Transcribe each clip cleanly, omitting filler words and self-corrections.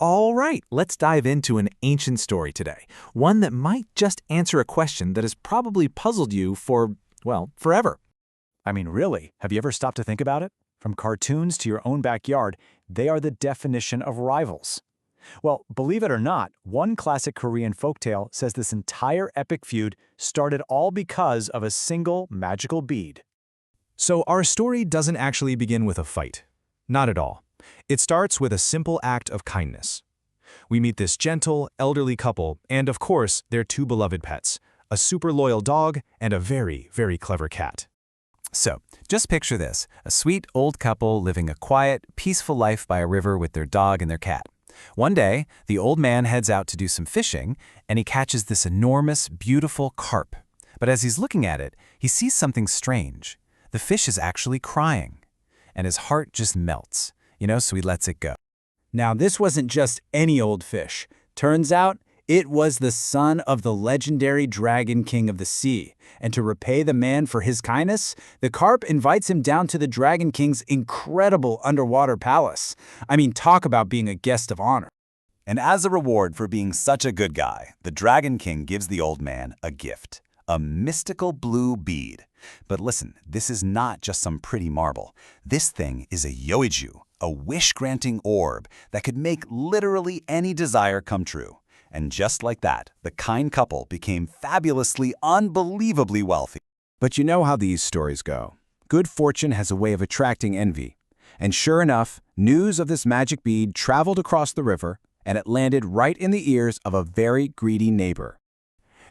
All right, let's dive into an ancient story today, one that might just answer a question that has probably puzzled you for, well, forever. I mean, really, have you ever stopped to think about it? From cartoons to your own backyard, they are the definition of rivals. Well, believe it or not, one classic Korean folktale says this entire epic feud started all because of a single magical bead. So our story doesn't actually begin with a fight. Not at all. It starts with a simple act of kindness. We meet this gentle, elderly couple and, of course, their two beloved pets, a super loyal dog and a very, very clever cat. So, just picture this, a sweet old couple living a quiet, peaceful life by a river with their dog and their cat. One day, the old man heads out to do some fishing, and he catches this enormous, beautiful carp. But as he's looking at it, he sees something strange. The fish is actually crying, and his heart just melts, so he lets it go. Now, this wasn't just any old fish. Turns out, it was the son of the legendary Dragon King of the Sea. And to repay the man for his kindness, the carp invites him down to the Dragon King's incredible underwater palace. I mean, talk about being a guest of honor. And as a reward for being such a good guy, the Dragon King gives the old man a gift, a mystical blue bead. But listen, this is not just some pretty marble. This thing is a yoiju, a wish-granting orb that could make literally any desire come true. And just like that, the kind couple became fabulously, unbelievably wealthy. But you know how these stories go. Good fortune has a way of attracting envy. And sure enough, news of this magic bead traveled across the river, and it landed right in the ears of a very greedy neighbor.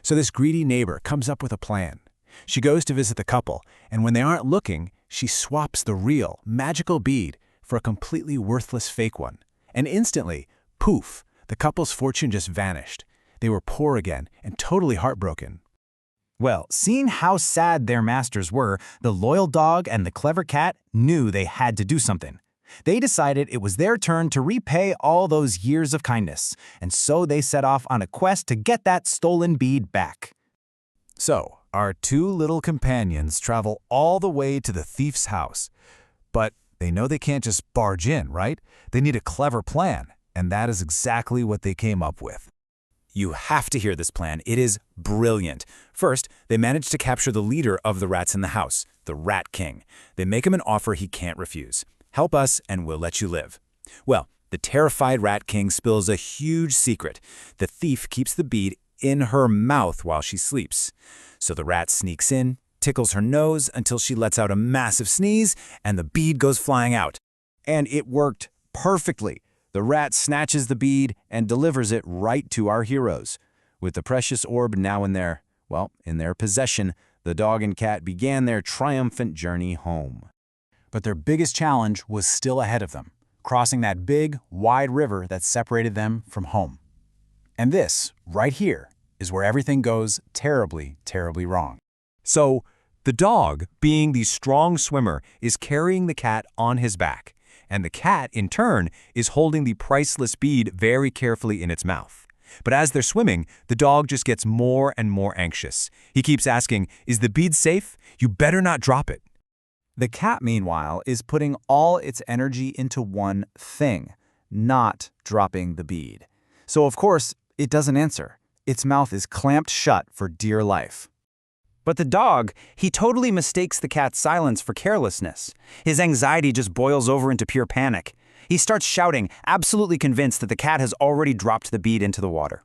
So this greedy neighbor comes up with a plan. She goes to visit the couple, and when they aren't looking, she swaps the real, magical bead for a completely worthless fake one. And instantly, poof, the couple's fortune just vanished. They were poor again and totally heartbroken. Well, seeing how sad their masters were, the loyal dog and the clever cat knew they had to do something. They decided it was their turn to repay all those years of kindness, and so they set off on a quest to get that stolen bead back. So, our two little companions travel all the way to the thief's house. But they know they can't just barge in, right? They need a clever plan, and that is exactly what they came up with. You have to hear this plan. It is brilliant. First, they manage to capture the leader of the rats in the house, the Rat King. They make him an offer he can't refuse. Help us and we'll let you live. Well, the terrified Rat King spills a huge secret. The thief keeps the bead in her mouth while she sleeps. So the rat sneaks in, tickles her nose until she lets out a massive sneeze, and the bead goes flying out. And it worked perfectly. The rat snatches the bead and delivers it right to our heroes. With the precious orb now in their possession, the dog and cat began their triumphant journey home. But their biggest challenge was still ahead of them, crossing that big, wide river that separated them from home. And this, right here, is where everything goes terribly, terribly wrong. So, the dog, being the strong swimmer, is carrying the cat on his back, and the cat, in turn, is holding the priceless bead very carefully in its mouth. But as they're swimming, the dog just gets more and more anxious. He keeps asking, "Is the bead safe? You better not drop it." The cat, meanwhile, is putting all its energy into one thing, not dropping the bead. So, of course, it doesn't answer. Its mouth is clamped shut for dear life. But the dog, he totally mistakes the cat's silence for carelessness. His anxiety just boils over into pure panic. He starts shouting, absolutely convinced that the cat has already dropped the bead into the water.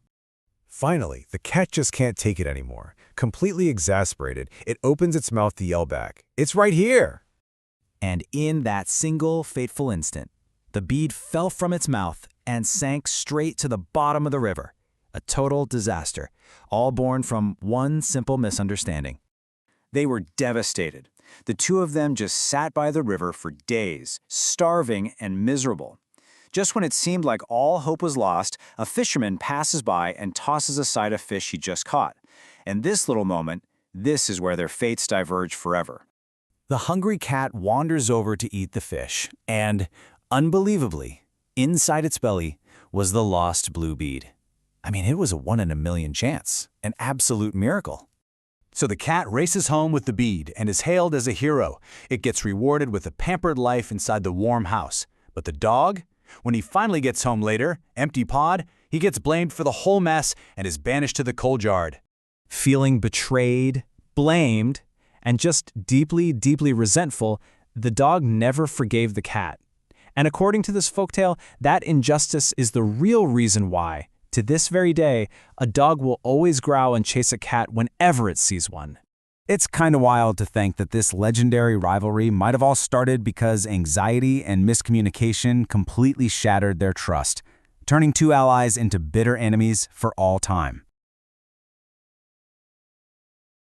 Finally, the cat just can't take it anymore. Completely exasperated, it opens its mouth to yell back, "It's right here!" And in that single fateful instant, the bead fell from its mouth and sank straight to the bottom of the river. A total disaster, all born from one simple misunderstanding. They were devastated. The two of them just sat by the river for days, starving and miserable. Just when it seemed like all hope was lost, a fisherman passes by and tosses aside a fish he just caught. And this little moment, this is where their fates diverge forever. The hungry cat wanders over to eat the fish, and, unbelievably, inside its belly was the lost blue bead. I mean, it was a 1 in a million chance, an absolute miracle. So the cat races home with the bead and is hailed as a hero. It gets rewarded with a pampered life inside the warm house. But the dog? When he finally gets home later, empty-pawed, he gets blamed for the whole mess and is banished to the coal yard. Feeling betrayed, blamed, and just deeply, deeply resentful, the dog never forgave the cat. And according to this folktale, that injustice is the real reason why, to this very day, a dog will always growl and chase a cat whenever it sees one. It's kind of wild to think that this legendary rivalry might have all started because anxiety and miscommunication completely shattered their trust, turning two allies into bitter enemies for all time.